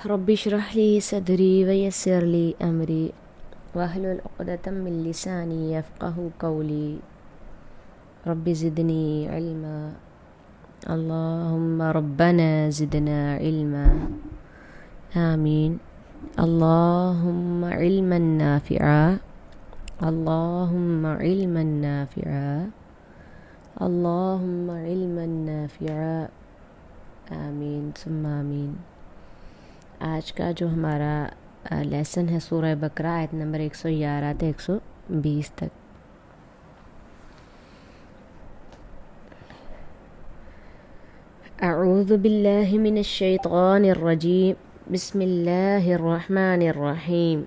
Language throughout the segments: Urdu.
رب اشرح لي صدري ويسر لي أمري واحلل عقدة من لساني يفقه قولي رب زدني علما. اللهم ربنا زدنا علما. آمين. اللهم علما نافعا، اللهم علما نافعا، اللهم علما نافعا. آمین ثم آمین. آج کا جو ہمارا لیسن ہے سورہ بقرہ آیت نمبر 111 سے 120 تک. اعوذ باللہ من الشیطان الرجیم. بسم اللہ الرحمن الرحیم.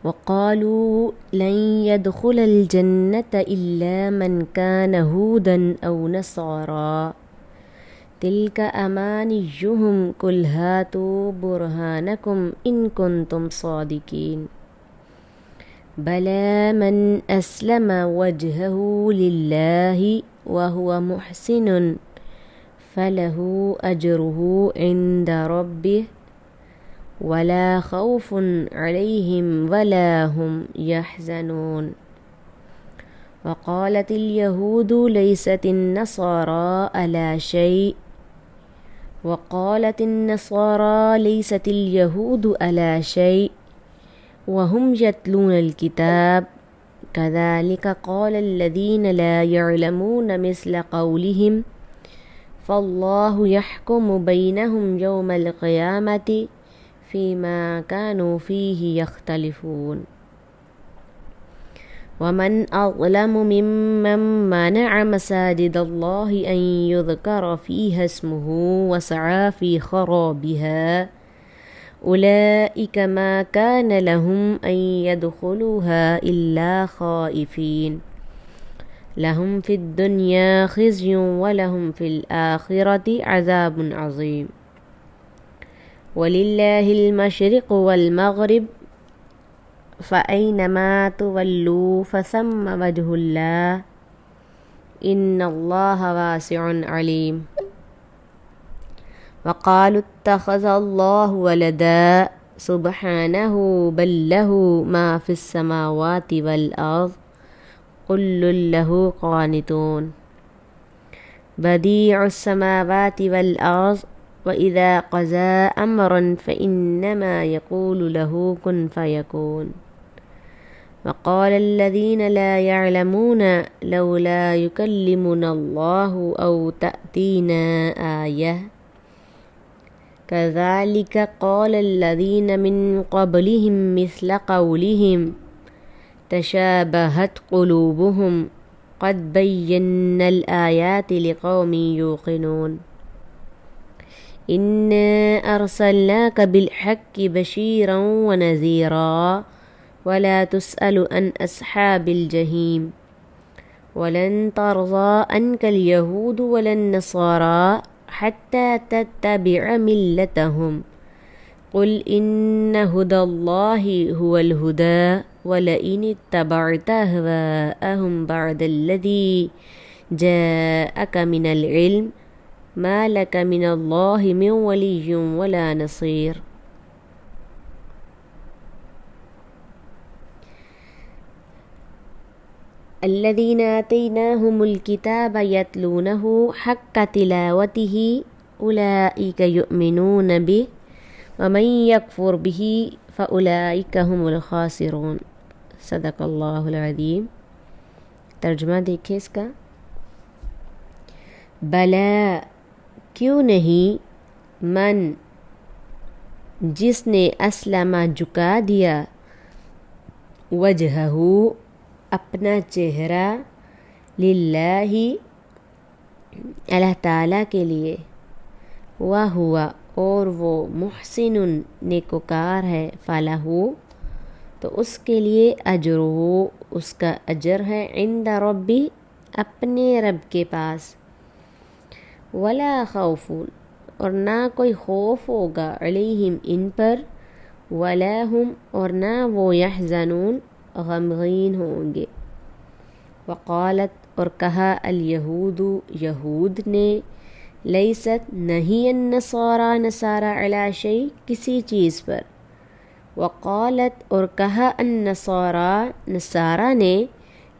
وقالوا لن يدخل الجنة إلا من كان هودا أو نصارى تلك أمانيهم قل هاتوا برهانكم إن كنتم صادقين بلى من أسلم وجهه لله وهو محسن فله أجره عند ربه ولا خوف عليهم ولا هم يحزنون. وقالت اليهود ليست النصارى على شيء وقالت النصارى ليست اليهود على شيء وهم يتلون الكتاب كذلك قال الذين لا يعلمون مثل قولهم فالله يحكم بينهم يوم القيامة فيما كانوا فيه يختلفون. ومن أظلم ممن منع مساجد الله أن يذكر فيها اسمه وسعى في خرابها أولئك ما كان لهم أن يدخلوها إلا خائفين لهم في الدنيا خزي ولهم في الآخرة عذاب عظيم. ولله المشرق والمغرب فأينما تولوا فثم وجه الله إن الله واسع عليم. وقالوا اتخذ الله ولدا سبحانه بل له ما في السماوات والأرض كل له قانتون بديع السماوات والأرض وإذا قضى أمرا فإنما يقول له كن فيكون. وقال الذين لا يعلمون لولا يكلمنا الله أو تأتينا آية كذلك قال الذين من قبلهم مثل قولهم تشابهت قلوبهم قد بينا الآيات لقوم يوقنون. إنا أرسلناك بالحق بشيرا ونذيرا ولا تسأل عن أصحاب الجحيم ولن ترضى عنك اليهود ولا النصارى حتى تتبع ملتهم قل إن هدى الله هو الهدى ولئن اتبعت أهواءهم بعد الذي جاءك من العلم ما لك من الله من ولي ولا نصير. الذين آتيناهم الكتاب يتلونه حق تلاوته أولئك يؤمنون به ومن يكفر به فأولئك هم الخاسرون. صدق اللہ العظیم. ترجمہ دیکھیں اس کا. بلا کیوں نہیں، من جس نے اسلم جھکا دیا، وجہہ اپنا چہرہ، للہ اللہ تعالیٰ کے لیے، وہوا اور وہ محسن نیکوکار ہے، فلہ تو اس کے لیے اجرہ اس کا اجر ہے، عند ربی اپنے رب کے پاس، ولا خوف اور نہ کوئی خوف ہوگا، علیہم ان پر، ولا ہم اور نہ وہ، یحزنون غمگین ہوں گے. وقالت اور کہا، الیہود یہود نے، لیست نہیں النصارى نصارہ علی شیء کسی چیز پر، وقالت اور کہا النصارى نصارہ نے،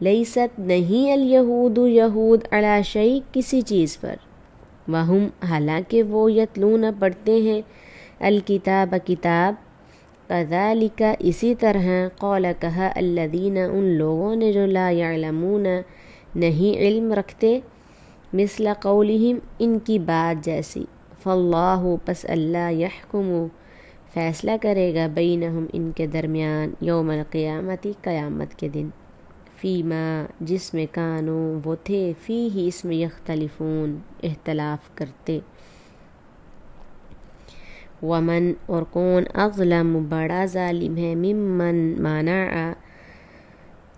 لیست نہیں الیہود یہود علی شیء کسی چیز پر، وہم حالانکہ وہ یتلون پڑھتے ہیں الکتاب کتاب، کذالک اسی طرح قال کہا الذین ان لوگوں نے جو لا یعلمون نہیں علم رکھتے، مثل قولہم ان کی بات جیسی، فاللہ پس اللہ یحکم فیصلہ کرے گا بینہم ان کے درمیان یوم القیامت قیامت کے دن، فیما جس میں کانوا وہ تھے، فیہ اس میں یختلفون اختلاف کرتے، ومن اور کون اظلم بڑا ظالم ہے،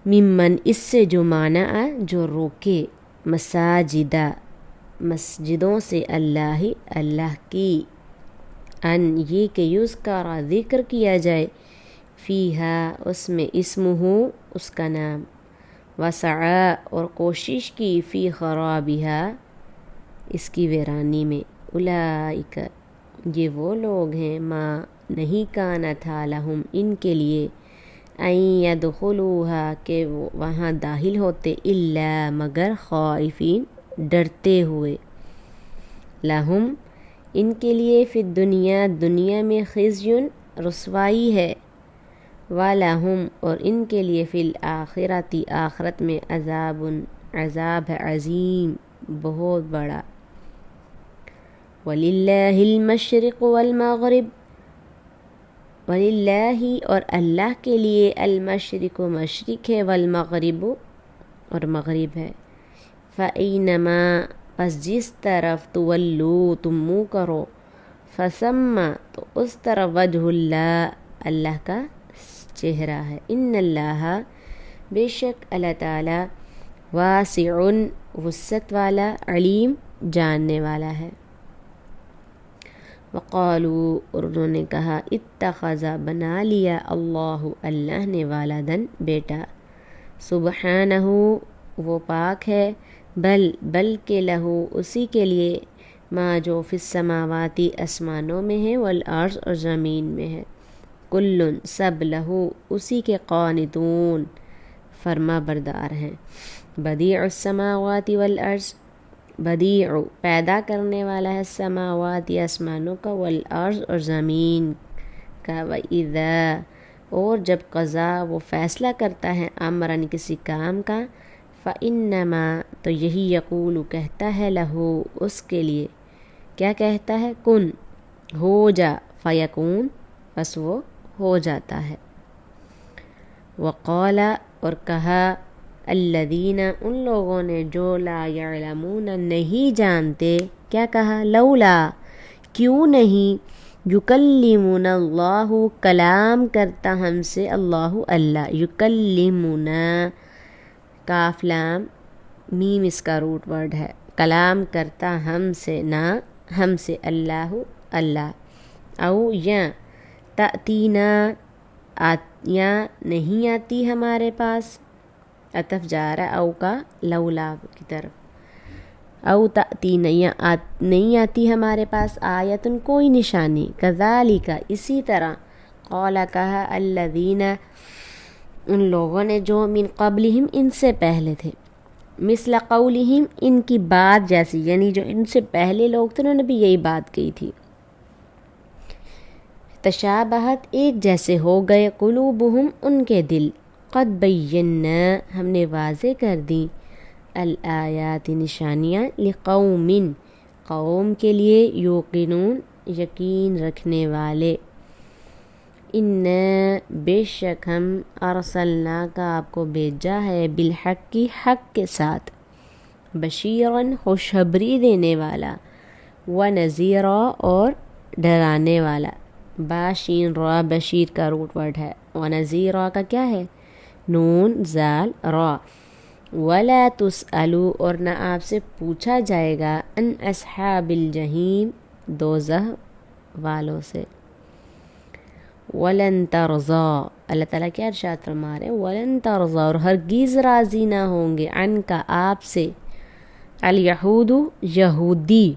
ممن اس سے جو منع جو روکے، مساجدہ مسجدوں سے اللہ کی، ان یہ کہ یذکر ذکر کیا جائے، فیہا اس میں اسمہ اس کا نام، وسعی اور کوشش کی، فی خرابہا اس کی ویرانی میں، اولئک یہ وہ لوگ ہیں، ما نہیں کانا تھا لہم ان کے لیے، ان یدخلوہا کہ وہ وہاں داخل ہوتے، الا مگر خائفین ڈرتے ہوئے، لہم ان کے لیے فی الدنیا دنیا میں خزی رسوائی ہے، ولہم اور ان کے لیے فی الآخرۃ آخرت میں عذاب ہے عظیم بہت بڑا، وَلِلَّهِ الْمَشْرِقُ وَالْمَغْرِبُ وَلِلَّهِ اور اللہ کے لیے المشرق مشرق ہے، والمغرب اور مغرب ہے، فَأَيْنَمَا پس جس طرف تولو تم منہ کرو، فثم تو اس طرف وجہ اللہ اللہ کا چہرہ ہے، ان اللہ بے شک اللہ تعالی واسع وسعت والا، علیم جاننے والا ہے، وقالوا اور انہوں نے کہا اتخذ بنا لیا اللہ اللہ نے ولدن بیٹا، سبحانہ وہ پاک ہے، بلکہ لہو اسی کے لیے، ما جو فی السماوات آسمانوں میں ہے، والارض اور زمین میں ہے، کل سب لہو اسی کے قانتون فرما بردار ہیں، بدیع السماوات والارض بدیع پیدا کرنے والا ہے، السماوات آسمانوں کا، والارض اور زمین کا، وَإِذَا اور جب قضا وہ فیصلہ کرتا ہے، امرن کسی کام کا، فَإِنَّمَا تو یہی یقول کہتا ہے، لہو اس کے لیے کیا کہتا ہے، کن ہو جا، فیکون بس وہ ہو جاتا ہے، وقال اور کہا الذین ان لوگوں نے جو لا یعلمون نہیں جانتے، کیا کہا، لولا کیوں نہیں، یکلمنا اللہ کلام کرتا ہم سے اللہ اللہ، یکلمنا کاف لام میم اس کا روٹ ورڈ ہے، کلام کرتا ہم سے نہ ہم سے اللہ اللہ، او یا تأتینا یا نہیں آتی ہمارے پاس، عطف جا رہا ہے او کا لولا کی طرف، او تأتینا یا نہیں آتی ہمارے پاس، آیتن کوئی نشانی، کذالک اسی طرح، قال کہا الذین ان لوگوں نے جو من قبلہم ان سے پہلے تھے، مثل قولہم ان کی بات جیسی، یعنی جو ان سے پہلے لوگ تھے انہوں نے بھی یہی بات کہی تھی، تشابہت ایک جیسے ہو گئے، قلوبہم ان کے دل، قد بینا ہم نے واضح کر دی، الآیات نشانیاں، لقوم قوم کے لیے، یوقنون یقین رکھنے والے، ان بے شک ہم ارسلنا کا آپ کو بھیجا ہے، بالحق کی حق کے ساتھ، بشیرن خوشخبری دینے والا، ونذیرا اور ڈرانے والا، باشین را بشیر کا روٹ ورڈ ہے، ونذیرا کا کیا ہے، نون زال را، ولا تسألوا اور نہ آپ سے پوچھا جائے گا، ان اصحاب الجحیم دوزخ والوں سے، ولن ترضا اللہ تعالیٰ کیا ارشاد فرما رہے ہیں، ولن ترضا اور ہرگز راضی نہ ہوں گے، عن کا آپ سے، الیہود یہودی،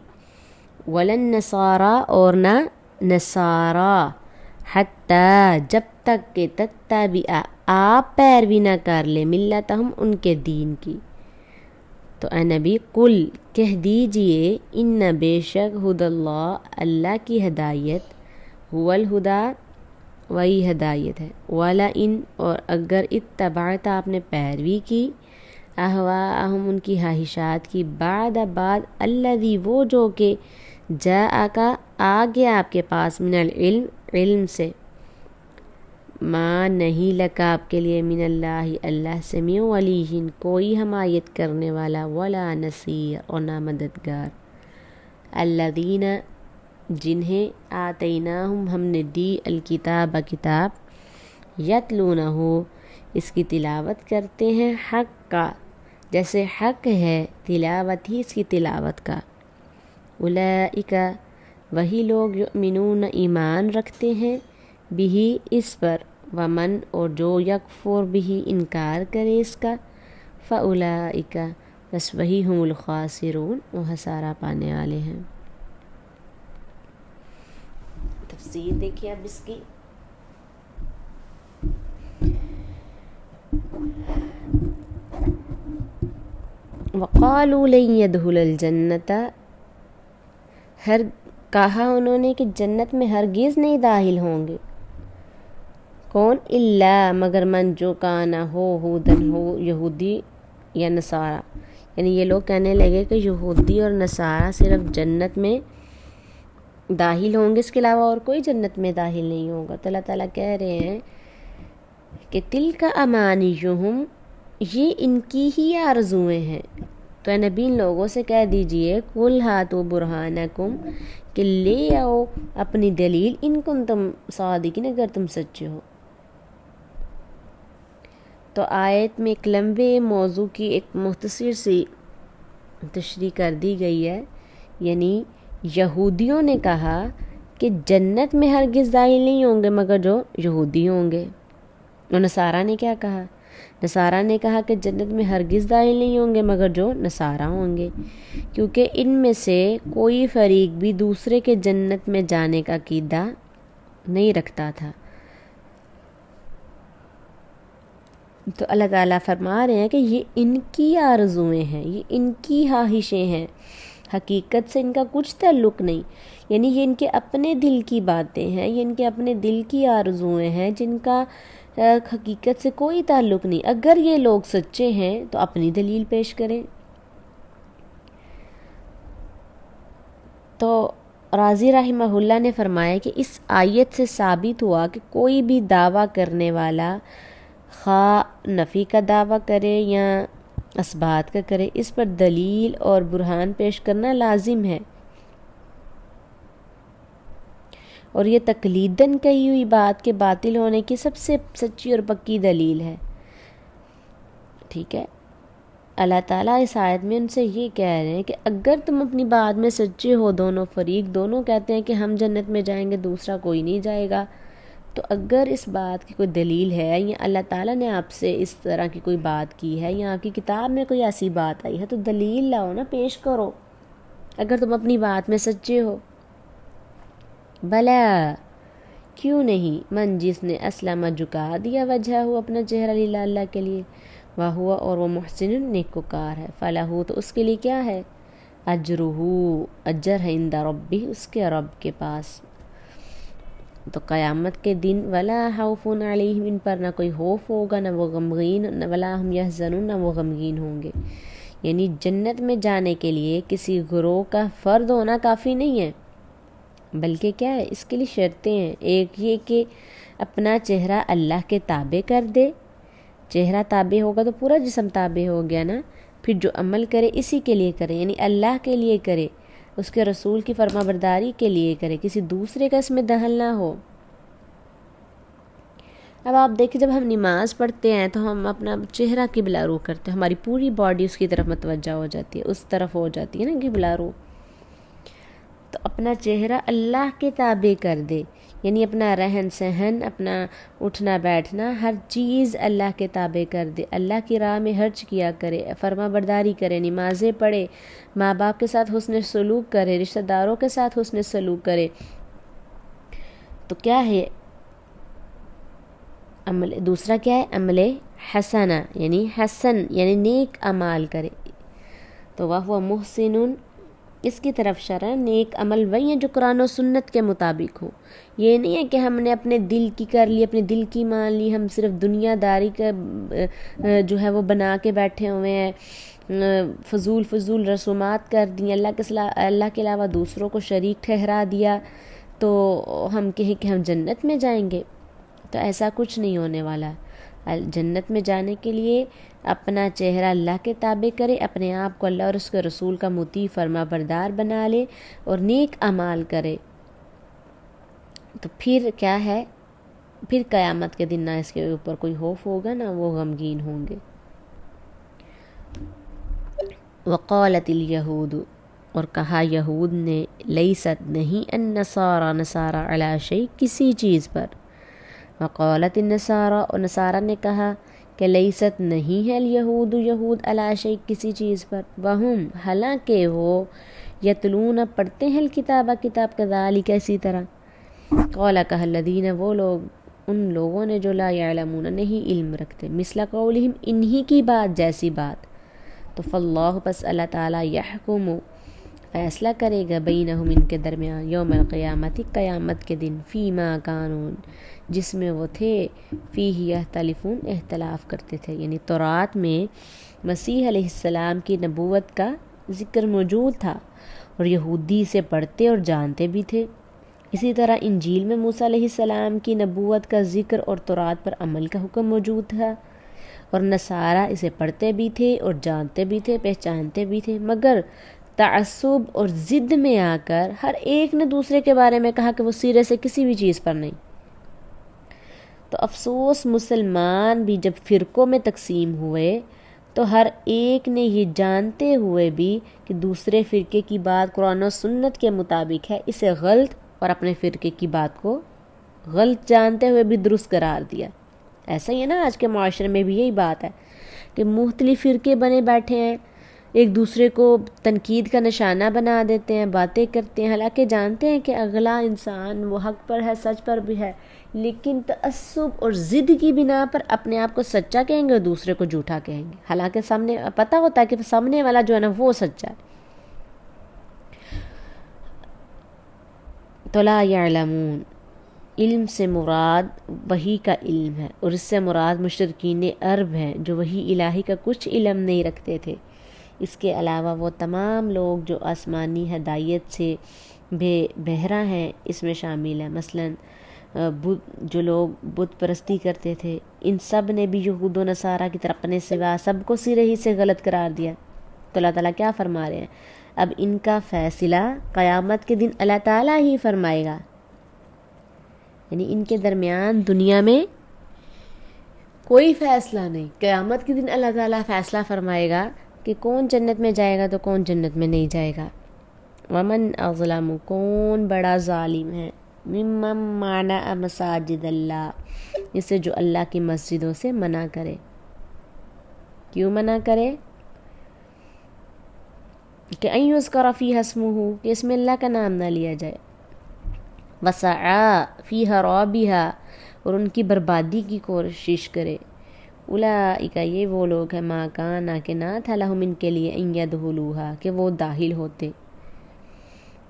ولن نصارا اور نہ نصارا، حتیٰ جب تک کہ تتبع آپ پیروی نہ کر لے ملتہم ان کے دین کی۔ تو اے نبی قل کہہ دیجئے ان بے شک ہدی اللہ اللہ کی ہدایت، هو الہدا وہی ہدایت ہے، وَلَئِن اور اگر اتبعت آپ نے پیروی کی، اہواءہم ان کی خواہشات کی، بعد الذی وہ جو کہ جاءک آ گیا آپ کے پاس، من العلم علم سے، ما نہیں لکا آپ کے لیے، من اللہ اللہ سے، من ولی کوئی حمایت کرنے والا، ولا نصیر اور نہ مددگار، الذین جنہیں آتیناہم ہم نے دی الکتاب کتاب، یتلونہ اس کی تلاوت کرتے ہیں، حق کا جیسے حق ہے تلاوت ہی اس کی تلاوت کا، اولئک وہی لوگ یؤمنون ایمان رکھتے ہیں، بھی اس پر، ومن اور جو یکفر بھی انکار کرے اس کا، فاولئک بس وہی ہم الخاسرون وہ خسارہ پانے والے ہیں۔ تفسیر دیکھیں اب اس کی، وقالوا لن يدخل الجنت ہر کہا انہوں نے کہ جنت میں ہرگز نہیں داخل ہوں گے، کون؟ الا مگر من جو کانا ہو ہودن ہو یہودی یا نصارہ، یعنی یہ لوگ کہنے لگے کہ یہودی اور نصارہ صرف جنت میں داخل ہوں گے، اس کے علاوہ اور کوئی جنت میں داخل نہیں ہوگا۔ تو اللہ تعالیٰ کہہ رہے ہیں کہ تلک امانیہم یہ ان کی ہی آرزویں ہیں۔ تو اے نبی ان لوگوں سے کہہ دیجئے قل ہاتوا برہانکم کہ لے آؤ اپنی دلیل، ان کنتم صادقین اگر تم سچے ہو۔ تو آیت میں ایک لمبے موضوع کی ایک مختصر سی تشریح کر دی گئی ہے، یعنی یہودیوں نے کہا کہ جنت میں ہرگز داخل نہیں ہوں گے مگر جو یہودی ہوں گے، اور نصارہ نے کیا کہا؟ نصارہ نے کہا کہ جنت میں ہرگز داخل نہیں ہوں گے مگر جو نصارہ ہوں گے، کیونکہ ان میں سے کوئی فریق بھی دوسرے کے جنت میں جانے کا عقیدہ نہیں رکھتا تھا۔ تو اللہ تعالیٰ فرما رہے ہیں کہ یہ ان کی آرزویں ہیں، یہ ان کی خواہشیں ہیں، حقیقت سے ان کا کچھ تعلق نہیں، یعنی یہ ان کے اپنے دل کی باتیں ہیں، یہ ان کے اپنے دل کی آرزویں ہیں جن کا حقیقت سے کوئی تعلق نہیں۔ اگر یہ لوگ سچے ہیں تو اپنی دلیل پیش کریں۔ تو رازی رحمہ اللہ نے فرمایا کہ اس آیت سے ثابت ہوا کہ کوئی بھی دعویٰ کرنے والا خواہ نفی کا دعویٰ کرے یا اثبات کا کرے، اس پر دلیل اور برہان پیش کرنا لازم ہے، اور یہ تقلیداً کہی ہوئی بات کے باطل ہونے کی سب سے سچی اور پکی دلیل ہے۔ ٹھیک ہے، اللہ تعالیٰ اس آیت میں ان سے یہ کہہ رہے ہیں کہ اگر تم اپنی بات میں سچے ہو، دونوں فریق دونوں کہتے ہیں کہ ہم جنت میں جائیں گے، دوسرا کوئی نہیں جائے گا، تو اگر اس بات کی کوئی دلیل ہے یا اللہ تعالیٰ نے آپ سے اس طرح کی کوئی بات کی ہے یا آپ کی کتاب میں کوئی ایسی بات آئی ہے تو دلیل لاؤ نا، پیش کرو اگر تم اپنی بات میں سچے ہو۔ بلا کیوں نہیں، من جس نے اسلم جھکا دیا وجہ ہو اپنا چہرہ للہ اللہ کے لیے، وہو اور وہ محسن نیکوکار ہے، فلہو تو اس کے لیے کیا ہے، اجرہو اجر ہے، عند ربی اس کے رب کے پاس۔ تو قیامت کے دن ولا خوف علیہم ان پر نہ کوئی خوف ہوگا، نہ وہ غمگین، ولا ہم یحزنون نہ وہ غمگین ہوں گے۔ یعنی جنت میں جانے کے لیے کسی گروہ کا فرد ہونا کافی نہیں ہے، بلکہ کیا ہے، اس کے لیے شرطیں ہیں۔ ایک یہ کہ اپنا چہرہ اللہ کے تابع کر دے، چہرہ تابع ہوگا تو پورا جسم تابع ہو گیا نا، پھر جو عمل کرے اسی کے لیے کرے، یعنی اللہ کے لیے کرے، اس کے رسول کی فرما برداری کے لیے کرے، کسی دوسرے کا اس میں دخل نہ ہو۔ اب آپ دیکھیں جب ہم نماز پڑھتے ہیں تو ہم اپنا چہرہ قبلہ رو کرتے ہیں، ہماری پوری باڈی اس کی طرف متوجہ ہو جاتی ہے، اس طرف ہو جاتی ہے نا قبلہ رو۔ تو اپنا چہرہ اللہ کے تابع کر دے، یعنی اپنا رہن سہن، اپنا اٹھنا بیٹھنا، ہر چیز اللہ کے تابع کر دے، اللہ کی راہ میں خرچ کیا کرے، فرما برداری کرے، نمازیں پڑھے، ماں باپ کے ساتھ حسن سلوک کرے، رشتہ داروں کے ساتھ حسن سلوک کرے، تو کیا ہے عمل دوسرا؟ کیا ہے عمل حسنہ، یعنی حسن یعنی نیک اعمال کرے، تو وہ محسن، اس کی طرف اشارہ نیک عمل وہی ہیں جو قرآن و سنت کے مطابق ہو۔ یہ نہیں ہے کہ ہم نے اپنے دل کی کر لی، اپنے دل کی مان لی، ہم صرف دنیا داری کا جو ہے وہ بنا کے بیٹھے ہوئے ہیں، فضول رسومات کر دی، اللہ کے علاوہ دوسروں کو شریک ٹھہرا دیا، تو ہم کہیں کہ ہم جنت میں جائیں گے، تو ایسا کچھ نہیں ہونے والا۔ جنت میں جانے کے لیے اپنا چہرہ اللہ کے تابع کرے، اپنے آپ کو اللہ اور اس کے رسول کا مطیع فرما بردار بنا لے اور نیک اعمال کرے، تو پھر کیا ہے، پھر قیامت کے دن نہ اس کے اوپر کوئی خوف ہوگا نہ وہ غمگین ہوں گے۔ وقالت الیہود، اور کہا یہود نے، لیست نہیں، النصارى نصارى علی شیء، کسی چیز پر، وقالت النصارى، اور نصارہ نے کہا کہ لیست نہیں ہے الیہود یہود علی شیء، کسی چیز پر، وہم، حالانکہ وہ یتلون پڑھتے ہیں الکتاب، کتاب کذالک، اسی طرح، قال کہا الذین، وہ لوگ، ان لوگوں نے جو لا یعلمون، نہیں علم رکھتے، مثل قولہم، انہی کی بات جیسی بات، تو فاللہ، پس اللہ تعالیٰ، یحکم، فیصلہ کرے گا، بینہم، ان کے درمیان، یوم القیامت، قیامت کے دن، فیما کانون، جس میں وہ تھے، فیہ یختلفون، اختلاف کرتے تھے، یعنی تورات میں مسیح علیہ السلام کی نبوت کا ذکر موجود تھا اور یہودی اسے پڑھتے اور جانتے بھی تھے، اسی طرح انجیل میں موسیٰ علیہ السلام کی نبوت کا ذکر اور تورات پر عمل کا حکم موجود تھا، اور نصارہ اسے پڑھتے بھی تھے اور جانتے بھی تھے، پہچانتے بھی تھے، مگر تعصب اور ضد میں آ کر ہر ایک نے دوسرے کے بارے میں کہا کہ وہ سرے سے کسی بھی چیز پر نہیں۔ تو افسوس، مسلمان بھی جب فرقوں میں تقسیم ہوئے تو ہر ایک نے یہ جانتے ہوئے بھی کہ دوسرے فرقے کی بات قرآن و سنت کے مطابق ہے، اسے غلط اور اپنے فرقے کی بات کو غلط جانتے ہوئے بھی درست قرار دیا۔ ایسا ہی ہے نا، آج کے معاشرے میں بھی یہی بات ہے کہ مختلف فرقے بنے بیٹھے ہیں، ایک دوسرے کو تنقید کا نشانہ بنا دیتے ہیں، باتیں کرتے ہیں، حالانکہ جانتے ہیں کہ اگلا انسان وہ حق پر ہے، سچ پر بھی ہے، لیکن تعصب اور ضد کی بنا پر اپنے آپ کو سچا کہیں گے اور دوسرے کو جھوٹا کہیں گے، حالانکہ سامنے پتہ ہوتا ہے کہ سامنے والا جو ہے نا وہ سچا ہے۔ تو لا یعلمون، علم سے مراد وحی کا علم ہے، اور اس سے مراد مشرکین عرب ہیں جو وحی الہی کا کچھ علم نہیں رکھتے تھے، اس کے علاوہ وہ تمام لوگ جو آسمانی ہدایت سے بہرہ ہیں اس میں شامل ہیں، مثلا جو لوگ بت پرستی کرتے تھے، ان سب نے بھی یہود و نصارہ کی طرح اپنے سوا سب کو سرے ہی سے غلط قرار دیا۔ تو اللہ تعالیٰ کیا فرما رہے ہیں، اب ان کا فیصلہ قیامت کے دن اللہ تعالیٰ ہی فرمائے گا، یعنی ان کے درمیان دنیا میں کوئی فیصلہ نہیں، قیامت کے دن اللہ تعالیٰ فیصلہ فرمائے گا کہ کون جنت میں جائے گا تو کون جنت میں نہیں جائے گا۔ ومن اظلم، کون بڑا ظالم ہے، ممن منع مساجد اللہ، اسے جو اللہ کی مسجدوں سے منع کرے۔ کیوں منع کرے؟ کہ ان یذکر فیہا اسمہ، کہ اس میں اللہ کا نام نہ لیا جائے، وسعی فی خرابہا، اور ان کی بربادی کی کوشش کرے، اولئک، یہ وہ لوگ ہیں، ما کان، کہ نہ تھا، لہم، ان کے لیے، ان یدخلوہا، کہ وہ داخل ہوتے،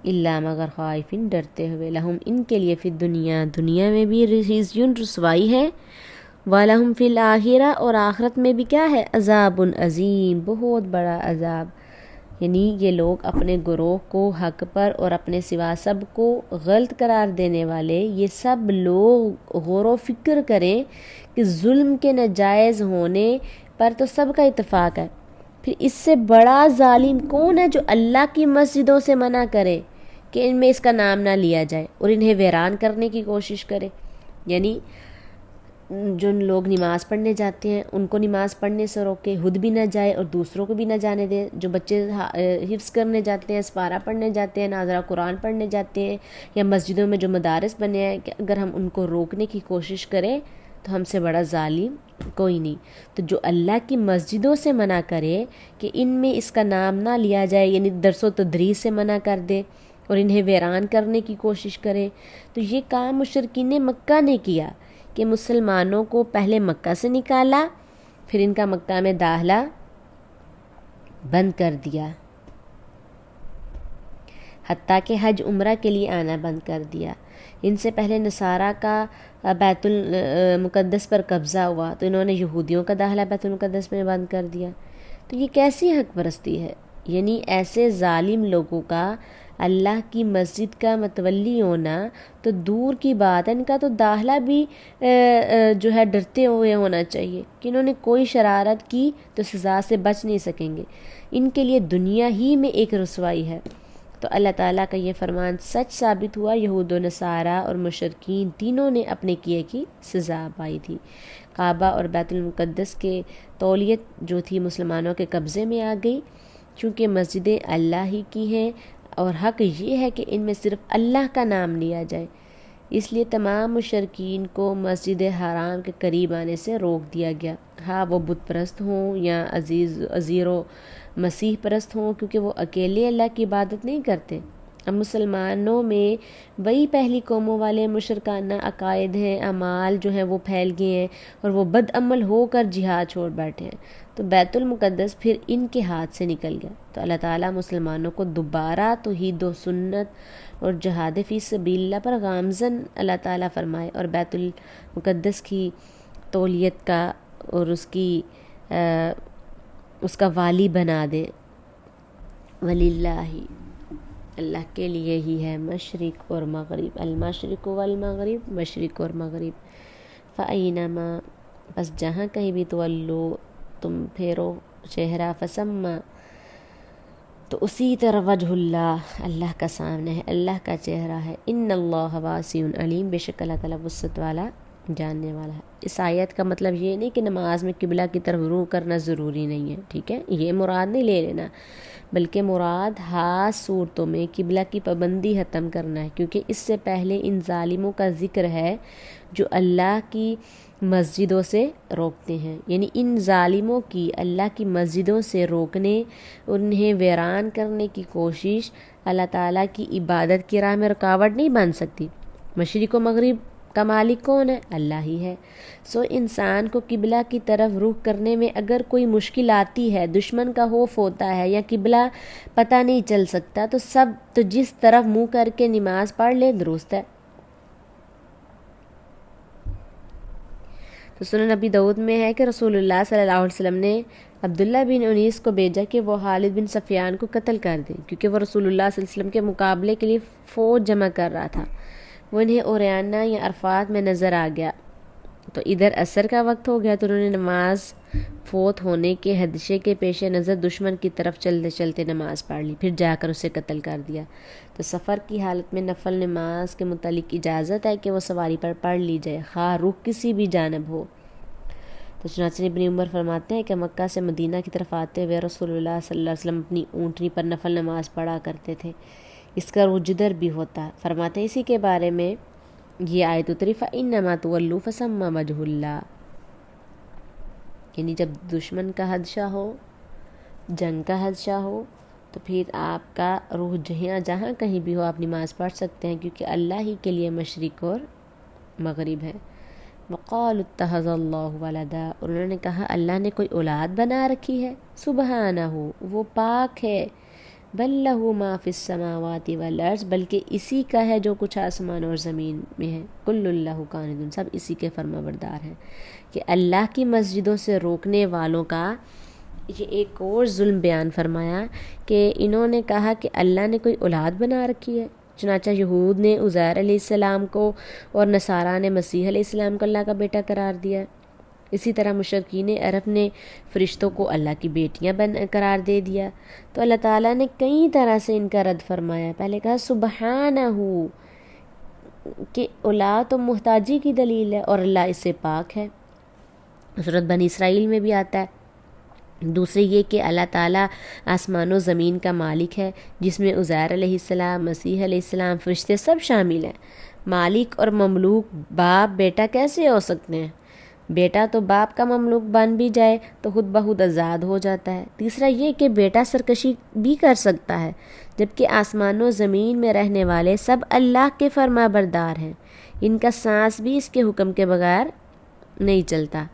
الا، مگر خائفین، ڈرتے ہوئے، لہم، ان کے لیے، فی الدنیا، دنیا میں بھی، خزی، رسوائی ہے، ولہم فی الآخرہ، اور آخرت میں بھی کیا ہے، عذاب عظیم، بہت بڑا عذاب۔ یعنی یہ لوگ اپنے گروہ کو حق پر اور اپنے سوا سب کو غلط قرار دینے والے، یہ سب لوگ غور و فکر کریں کہ ظلم کے ناجائز ہونے پر تو سب کا اتفاق ہے، پھر اس سے بڑا ظالم کون ہے جو اللہ کی مسجدوں سے منع کرے کہ ان میں اس کا نام نہ لیا جائے اور انہیں ویران کرنے کی کوشش کرے۔ یعنی جو لوگ نماز پڑھنے جاتے ہیں ان کو نماز پڑھنے سے روکے، خود بھی نہ جائے اور دوسروں کو بھی نہ جانے دے۔ جو بچے حفظ کرنے جاتے ہیں، سپارہ پڑھنے جاتے ہیں، ناظرہ قرآن پڑھنے جاتے ہیں، یا مسجدوں میں جو مدارس بنے ہیں، کہ اگر ہم ان کو روکنے کی کوشش کریں تو ہم سے بڑا ظالم کوئی نہیں۔ تو جو اللہ کی مسجدوں سے منع کرے کہ ان میں اس کا نام نہ لیا جائے، یعنی درس و تدریس سے منع کر دے اور انہیں ویران کرنے کی کوشش کرے، تو یہ کام مشرکین مکہ نے کیا کہ مسلمانوں کو پہلے مکہ سے نکالا، پھر ان کا مکہ میں داخلہ بند کر دیا، حتیٰ کہ حج عمرہ کے لیے آنا بند کر دیا۔ ان سے پہلے نصارہ کا بیت المقدس پر قبضہ ہوا تو انہوں نے یہودیوں کا داخلہ بیت المقدس میں بند کر دیا۔ تو یہ کیسی حق پرستی ہے؟ یعنی ایسے ظالم لوگوں کا اللہ کی مسجد کا متولی ہونا تو دور کی بات ہے، ان کا تو داخلہ بھی جو ہے ڈرتے ہوئے ہونا چاہیے کہ انہوں نے کوئی شرارت کی تو سزا سے بچ نہیں سکیں گے، ان کے لیے دنیا ہی میں ایک رسوائی ہے۔ تو اللہ تعالیٰ کا یہ فرمان سچ ثابت ہوا، یہود و نصارہ اور مشرکین تینوں نے اپنے کیے کی سزا پائی تھی۔ کعبہ اور بیت المقدس کے تولیت جو تھی مسلمانوں کے قبضے میں آ گئی، چونکہ مسجدیں اللہ ہی کی ہیں اور حق یہ ہے کہ ان میں صرف اللہ کا نام لیا جائے، اس لیے تمام مشرکین کو مسجد حرام کے قریب آنے سے روک دیا گیا، ہاں وہ بت پرست ہوں یا عزیر و مسیح پرست ہوں، کیونکہ وہ اکیلے اللہ کی عبادت نہیں کرتے۔ اب مسلمانوں میں وہی پہلی قوموں والے مشرکانہ عقائد ہیں، اعمال جو ہیں وہ پھیل گئے ہیں اور وہ بد عمل ہو کر جہاد چھوڑ بیٹھے ہیں، تو بیت المقدس پھر ان کے ہاتھ سے نکل گیا۔ تو اللہ تعالیٰ مسلمانوں کو دوبارہ توحید و سنت اور جہاد فی سبیل اللہ پر گامزن اللہ تعالیٰ فرمائے اور بیت المقدس کی تولیت کا اور اس کا والی بنا دے۔ وللہ، اللہ کے لیے ہی ہے مشرق اور مغرب، المشرق والمغرب، مشرق اور مغرب، فَأَيْنَمَا، بس جہاں کہیں بھی تولو تم پھیرو چہرہ، فَسَمَّا، تو اسی طرح وجہ اللہ کا سامنے ہے، اللہ کا چہرہ ہے، ان اللہ واسع علیم، بے شک اللہ تعالیٰ وسعت والا جاننے والا ہے۔ اس آیت کا مطلب یہ نہیں کہ نماز میں قبلہ کی طرف رجوع کرنا ضروری نہیں ہے، ٹھیک ہے، یہ مراد نہیں لے لینا، بلکہ مراد خاص صورتوں میں قبلہ کی پابندی ختم کرنا ہے، کیونکہ اس سے پہلے ان ظالموں کا ذکر ہے جو اللہ کی مسجدوں سے روکتے ہیں، یعنی ان ظالموں کی اللہ کی مسجدوں سے روکنے، انہیں ویران کرنے کی کوشش اللہ تعالیٰ کی عبادت کی راہ میں رکاوٹ نہیں بن سکتی۔ مشرق و مغرب کا مالک کون ہے؟ اللہ ہی ہے۔ سو انسان کو قبلہ کی طرف رخ کرنے میں اگر کوئی مشکل آتی ہے، دشمن کا خوف ہوتا ہے یا قبلہ پتہ نہیں چل سکتا، تو جس طرف منہ کر کے نماز پڑھ لے درست ہے۔ تو سنن نبی داؤد میں ہے کہ رسول اللہ صلی اللہ علیہ وسلم نے عبداللہ بن انیس کو بھیجا کہ وہ خالد بن سفیان کو قتل کر دیں، کیونکہ وہ رسول اللہ صلی اللہ علیہ وسلم کے مقابلے کے لیے فوج جمع کر رہا تھا۔ وہ انہیں اوریانہ یا عرفات میں نظر آ گیا، تو ادھر عصر کا وقت ہو گیا، تو انہوں نے نماز فوت ہونے کے خدشے کے پیش نظر دشمن کی طرف چلتے چلتے نماز پڑھ لی، پھر جا کر اسے قتل کر دیا۔ تو سفر کی حالت میں نفل نماز کے متعلق اجازت ہے کہ وہ سواری پر پڑھ لی جائے، خواہ رخ کسی بھی جانب ہو۔ تو چنانچہ ابن عمر فرماتے ہیں کہ مکہ سے مدینہ کی طرف آتے ہوئے رسول اللہ صلی اللہ علیہ وسلم اپنی اونٹنی پر نفل نماز پڑھا کرتے تھے، اس کا رخ جدھر بھی ہوتا۔ فرماتے ہیں اسی کے بارے میں یہ آیت اتری، فَإِنَّمَا تُوَلُّوا فَثَمَّ وَجْهُ اللَّهِ، یعنی جب دشمن کا حدشہ ہو، جنگ کا حدشہ ہو، تو پھر آپ کا روح جہاں کہیں بھی ہو آپ نماز پڑھ سکتے ہیں، کیونکہ اللہ ہی کے لیے مشرق اور مغرب ہے۔ وَقَالُوا اتَّخَذَ اللَّهُ وَلَدًا، اور انہوں نے کہا اللہ نے کوئی اولاد بنا رکھی ہے، سبحانہ، وہ پاک ہے، بل لہ ما فی السماوات والارض، بلکہ اسی کا ہے جو کچھ آسمان اور زمین میں ہے، کل اللہ قانتون، سب اسی کے فرما بردار ہیں۔ کہ اللہ کی مسجدوں سے روکنے والوں کا یہ ایک اور ظلم بیان فرمایا کہ انہوں نے کہا کہ اللہ نے کوئی اولاد بنا رکھی ہے، چنانچہ یہود نے عزیر علیہ السلام کو اور نصارہ نے مسیح علیہ السلام کو اللہ کا بیٹا قرار دیا۔ اسی طرح مشرکین عرب نے فرشتوں کو اللہ کی بیٹیاں قرار دے دیا۔ تو اللہ تعالیٰ نے کئی طرح سے ان کا رد فرمایا۔ پہلے کہا سبحانہ، کہ اولاد تو محتاجی کی دلیل ہے اور اللہ اس سے پاک ہے، سورۃ بنی اسرائیل میں بھی آتا ہے۔ دوسرے یہ کہ اللہ تعالیٰ آسمان و زمین کا مالک ہے، جس میں عزیر علیہ السلام، مسیح علیہ السلام، فرشتے سب شامل ہیں۔ مالک اور مملوک باپ بیٹا کیسے ہو سکتے ہیں؟ بیٹا تو باپ کا مملوک بن بھی جائے تو خود بخود آزاد ہو جاتا ہے۔ تیسرا یہ کہ بیٹا سرکشی بھی کر سکتا ہے، جبکہ آسمان و زمین میں رہنے والے سب اللہ کے فرما بردار ہیں، ان کا سانس بھی اس کے حکم کے بغیر نہیں چلتا۔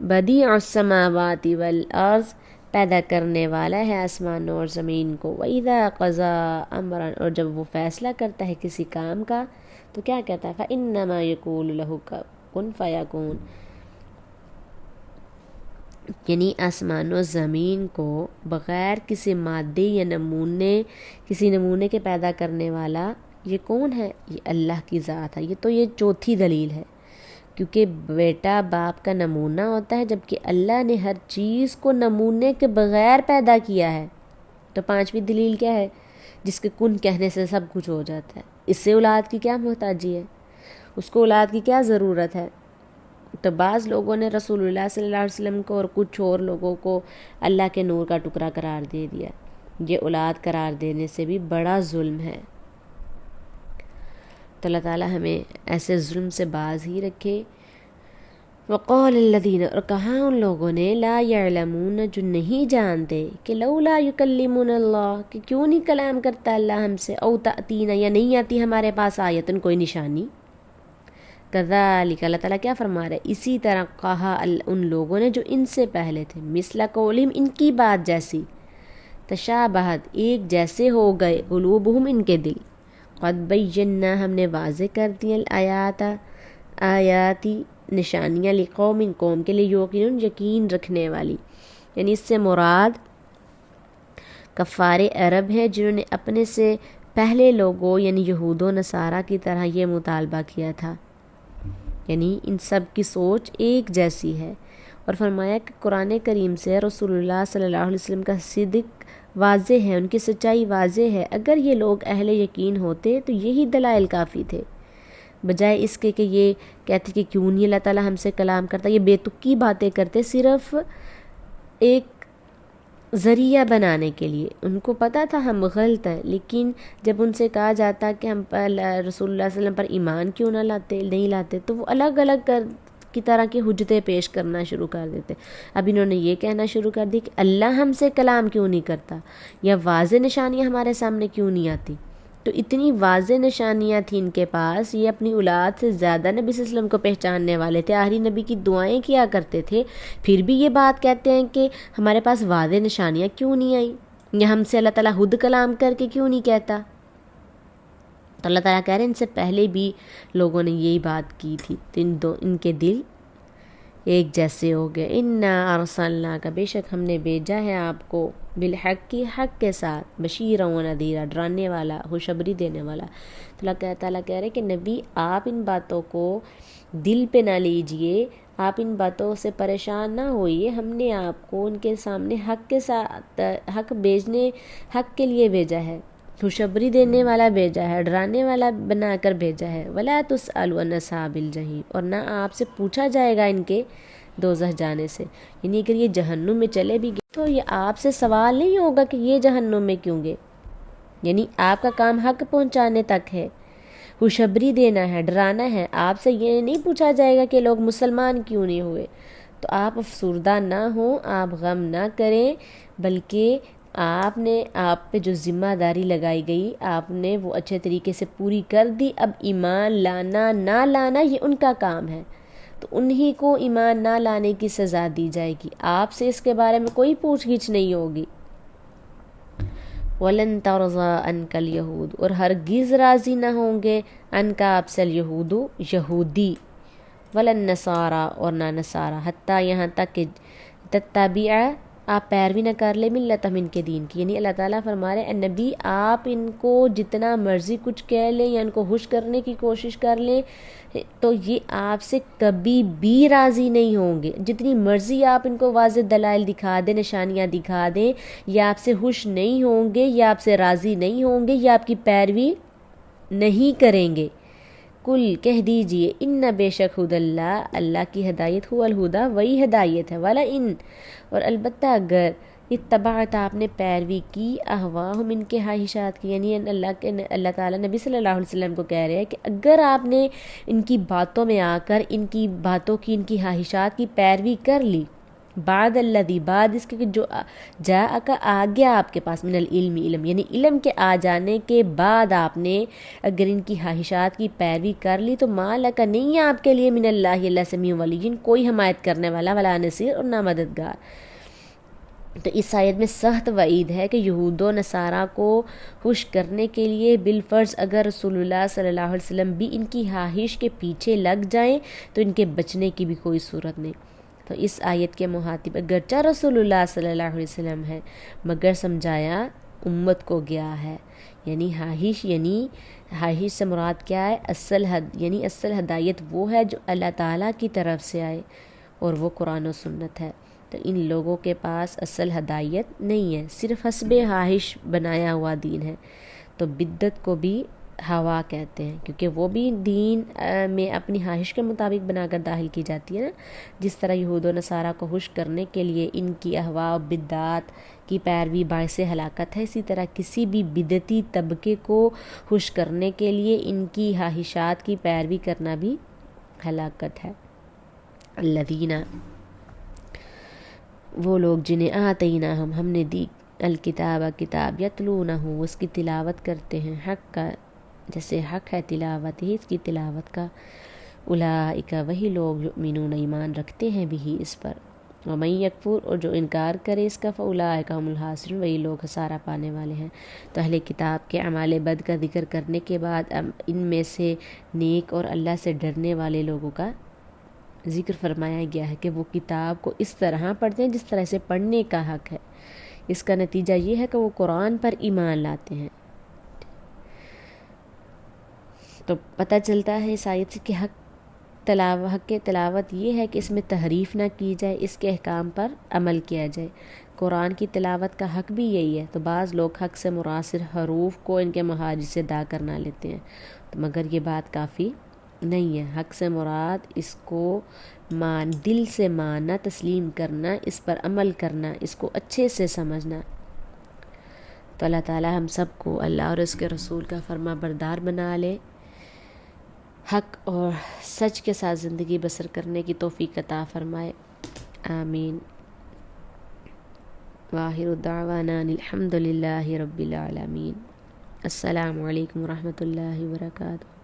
بدیع السماوات والارض، پیدا کرنے والا ہے آسمان اور زمین کو۔ وَإِذَا قَضَىٰ أَمْرًا، اور جب وہ فیصلہ کرتا ہے کسی کام کا تو کیا کہتا ہے؟ فَإِنَّمَا يَقُولُ لَهُ كُن فَيَكُونُ، یعنی آسمان و زمین کو بغیر کسی مادے یا کسی نمونے کے پیدا کرنے والا یہ کون ہے؟ یہ اللہ کی ذات ہے۔ یہ چوتھی دلیل ہے، کیونکہ بیٹا باپ کا نمونہ ہوتا ہے، جبکہ اللہ نے ہر چیز کو نمونے کے بغیر پیدا کیا ہے۔ تو پانچویں دلیل کیا ہے؟ جس کے کن کہنے سے سب کچھ ہو جاتا ہے۔ اس سے اولاد کی کیا محتاجی ہے؟ اس کو اولاد کی کیا ضرورت ہے؟ تو بعض لوگوں نے رسول اللہ صلی اللہ علیہ وسلم کو اور کچھ اور لوگوں کو اللہ کے نور کا ٹکڑا قرار دے دیا۔ یہ اولاد قرار دینے سے بھی بڑا ظلم ہے۔ تو اللہ تعالیٰ ہمیں ایسے ظلم سے باز ہی رکھے۔ وقال الذین، اور کہا ان لوگوں نے، لا یعلمون، جو نہیں جانتے، کہ لولا یکلمون اللہ، کہ کیوں نہیں کلام کرتا اللہ ہم سے، او تأتینا، یا نہیں آتی ہمارے پاس آیتن، کوئی نشانی۔ کذالک، اللہ تعالیٰ کیا فرما رہے؟ اسی طرح کہا ان لوگوں نے جو ان سے پہلے تھے، مثل قولہم، ان کی بات جیسی، تشابہت، ایک جیسے ہو گئے، قلوبہم، ان کے دل، قد بینا، ہم نے واضح کر دی، آیاتی، نشانیاں، لقوم، قوم کے لیے، یوقنون، یقین رکھنے والی۔ یعنی اس سے مراد کفار عرب ہیں، جنہوں نے اپنے سے پہلے لوگوں یعنی یہود و نصارہ کی طرح یہ مطالبہ کیا تھا، یعنی ان سب کی سوچ ایک جیسی ہے۔ اور فرمایا کہ قرآن کریم سے رسول اللہ صلی اللہ علیہ وسلم کا صدق واضح ہے، ان کی سچائی واضح ہے۔ اگر یہ لوگ اہل یقین ہوتے تو یہی دلائل کافی تھے، بجائے اس کے کہ یہ کہتے کہ کیوں نہیں اللہ تعالیٰ ہم سے کلام کرتا۔ یہ بے تکی باتیں کرتے صرف ایک ذریعہ بنانے کے لیے۔ ان کو پتہ تھا ہم غلط ہیں، لیکن جب ان سے کہا جاتا کہ ہم رسول اللہ صلی اللہ علیہ وسلم پر ایمان کیوں نہیں لاتے، تو وہ الگ الگ کی طرح کی حجتیں پیش کرنا شروع کر دیتے۔ اب انہوں نے یہ کہنا شروع کر دی کہ اللہ ہم سے کلام کیوں نہیں کرتا، یا واضح نشانیاں ہمارے سامنے کیوں نہیں آتی۔ تو اتنی واضح نشانیاں تھیں ان کے پاس، یہ اپنی اولاد سے زیادہ نبی صلی اللہ علیہ وسلم کو پہچاننے والے تھے، آخری نبی کی دعائیں کیا کرتے تھے، پھر بھی یہ بات کہتے ہیں کہ ہمارے پاس واضح نشانیاں کیوں نہیں آئیں، یا ہم سے اللہ تعالیٰ خود کلام کر کے کیوں نہیں کہتا۔ تو اللہ تعالیٰ کہہ رہے ہیں ان سے پہلے بھی لوگوں نے یہی بات کی تھی، تو ان کے دل ایک جیسے ہو گئے۔ انا ارسلناک، بے شک ہم نے بھیجا ہے آپ کو، بالحق، کی حق کے ساتھ، بشیرا و نذیرا، ڈرانے والا، خوشخبری دینے والا۔ تو اللہ تعالیٰ کہہ رہے کہ نبی آپ ان باتوں کو دل پہ نہ لیجئے، آپ ان باتوں سے پریشان نہ ہوئیے، ہم نے آپ کو ان کے سامنے حق کے ساتھ حق کے لیے بھیجا ہے، خوشخبری دینے والا بھیجا ہے، ڈرانے والا بنا کر بھیجا ہے۔ وَلَا تُسْأَلُوا عَنْ أَصْحَابِ الْجَحِيمِ، اور نہ آپ سے پوچھا جائے گا ان کے دوزخ جانے سے، یعنی اگر یہ جہنم میں چلے بھی گئے تو یہ آپ سے سوال نہیں ہوگا کہ یہ جہنم میں کیوں گئے، یعنی آپ کا کام حق پہنچانے تک ہے، خوشخبری دینا ہے، ڈرانا ہے، آپ سے یہ نہیں پوچھا جائے گا کہ لوگ مسلمان کیوں نہیں ہوئے۔ تو آپ افسردہ نہ ہوں، آپ غم نہ کریں، بلکہ آپ نے آپ پہ جو ذمہ داری لگائی گئی آپ نے وہ اچھے طریقے سے پوری کر دی۔ اب ایمان لانا نہ لانا یہ ان کا کام ہے، تو انہی کو ایمان نہ لانے کی سزا دی جائے گی، آپ سے اس کے بارے میں کوئی پوچھ گچھ نہیں ہوگی۔ وَلَن تَرْضَىٰ عَنْكَ الْيَهُودُ، اور ہرگز راضی نہ ہوں گے عنک آپ سے اليہود، یہودی، وَلَن نَصَارَىٰ، اور نہ نصارہ، حتیٰ یہاں تک کہ تتبع، آپ پیروی نہ کر لیں، ملتہم، ان کے دین کی۔ یعنی اللہ تعالیٰ فرما رہے ہیں اے نبی آپ ان کو جتنا مرضی کچھ کہہ لیں یا ان کو خوش کرنے کی کوشش کر لیں تو یہ آپ سے کبھی بھی راضی نہیں ہوں گے، جتنی مرضی آپ ان کو واضح دلائل دکھا دیں، نشانیاں دکھا دیں، یا آپ سے خوش نہیں ہوں گے، یا آپ سے راضی نہیں ہوں گے، یا آپ کی پیروی نہیں کریں گے۔ کل کہہ دیجئے ان بے شک ہد اللہ، اللہ کی ہدایت، ہو الہدا وہی ہدایت ہے، ولا ان اور البتہ اگر اتبعت آپ نے پیروی کی اہواہم ان کے خواہشات کی، یعنی اللہ تعالیٰ نبی صلی اللہ علیہ وسلم کو کہہ رہے ہیں کہ اگر آپ نے ان کی باتوں میں آ کر ان کی باتوں کی، ان کی خواہشات کی پیروی کر لی، بعد الذی بعد اس کے کہ جو جاءک آ گیا آپ کے پاس، من العلم علم، یعنی علم کے آ جانے کے بعد آپ نے اگر ان کی خواہشات کی پیروی کر لی تو ما لک نہیں ہے آپ کے لیے من اللہ، اللہ سمیع ولی، کوئی حمایت کرنے والا، ولا نصیر اور نہ مددگار۔ تو اس آیت میں سخت وعید ہے کہ یہود و نصارہ کو خوش کرنے کے لیے بالفرض اگر رسول اللہ صلی اللہ علیہ وسلم بھی ان کی خواہش کے پیچھے لگ جائیں تو ان کے بچنے کی بھی کوئی صورت نہیں۔ تو اس آیت کے مخاطب اگرچہ رسول اللہ صلی اللہ علیہ وسلم ہے مگر سمجھایا امت کو گیا ہے، یعنی خواہش سے مراد کیا ہے؟ یعنی اصل ہدایت وہ ہے جو اللہ تعالیٰ کی طرف سے آئے اور وہ قرآن و سنت ہے۔ تو ان لوگوں کے پاس اصل ہدایت نہیں ہے، صرف حسب خواہش بنایا ہوا دین ہے۔ تو بدعت کو بھی ہوا کہتے ہیں کیونکہ وہ بھی دین میں اپنی خواہش کے مطابق بنا کر داخل کی جاتی ہے نا، جس طرح یہود و نصارہ کو خوش کرنے کے لیے ان کی اہواء و بدعات کی پیروی باعث ہلاکت ہے، اسی طرح کسی بھی بدعتی طبقے کو خوش کرنے کے لیے ان کی خواہشات کی پیروی کرنا بھی ہلاکت ہے۔ الذین وہ لوگ جنہیں آتیناہم ہم نے دی الکتاب کتاب، یتلونہ اس کی تلاوت کرتے ہیں، حق کا جیسے حق ہے تلاوت ہی اس کی تلاوت کا، اولئک وہی لوگ یؤمنون ایمان رکھتے ہیں بھی اس پر، ومن یکفر اور جو انکار کرے اس کا، فاولئک هم الخاسرون وہی لوگ خسارہ پانے والے ہیں۔ تو اہل کتاب کے اعمال بد کا ذکر کرنے کے بعد ان میں سے نیک اور اللہ سے ڈرنے والے لوگوں کا ذکر فرمایا گیا ہے کہ وہ کتاب کو اس طرح پڑھتے ہیں جس طرح سے پڑھنے کا حق ہے۔ اس کا نتیجہ یہ ہے کہ وہ قرآن پر ایمان لاتے ہیں۔ تو پتہ چلتا ہے اس آیت سے کہ حق تلاوت یہ ہے کہ اس میں تحریف نہ کی جائے، اس کے احکام پر عمل کیا جائے۔ قرآن کی تلاوت کا حق بھی یہی ہے، تو بعض لوگ حق سے مراسل حروف کو ان کے مخارج سے ادا کرنا لیتے ہیں، تو مگر یہ بات کافی نہیں ہے۔ حق سے مراد اس کو دل سے ماننا، تسلیم کرنا، اس پر عمل کرنا، اس کو اچھے سے سمجھنا۔ تو اللہ تعالی ہم سب کو اللہ اور اس کے رسول کا فرما بردار بنا لے، حق اور سچ کے ساتھ زندگی بسر کرنے کی توفیق عطا فرمائے، آمین۔ وآخر دعوانا الحمد للہ رب العالمین۔ السلام علیکم ورحمۃ اللہ وبرکاتہ۔